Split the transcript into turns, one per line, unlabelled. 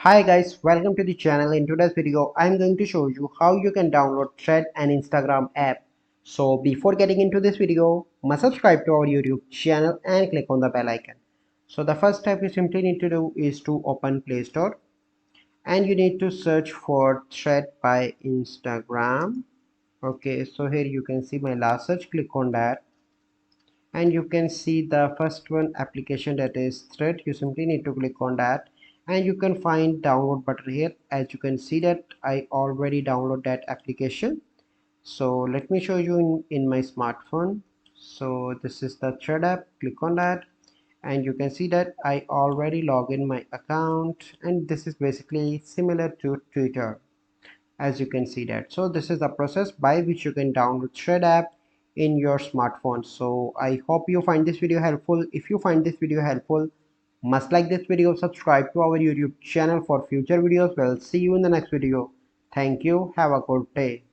Hi guys, welcome to the channel. In today's video, I'm going to show you how you can download Thread and Instagram app. So before getting into this video, must subscribe to our YouTube channel and click on the bell icon. So the first step you simply need to do is to open Play Store and you need to search for Thread by Instagram. Okay, so here you can see my last search. Click on that and you can see the first one application, that is Thread. You simply need to click on that and you can find download button here. As you can see that I already download that application, so let me show you in my smartphone. So this is the Thread app. Click on that and you can see that I already log in my account, and this is basically similar to Twitter, as you can see that. So this is the process by which you can download Thread app in your smartphone. So I hope you find this video helpful. If you find this video helpful, must like this video, subscribe to our YouTube channel for future videos. We'll see you in the next video. Thank you, have a good day.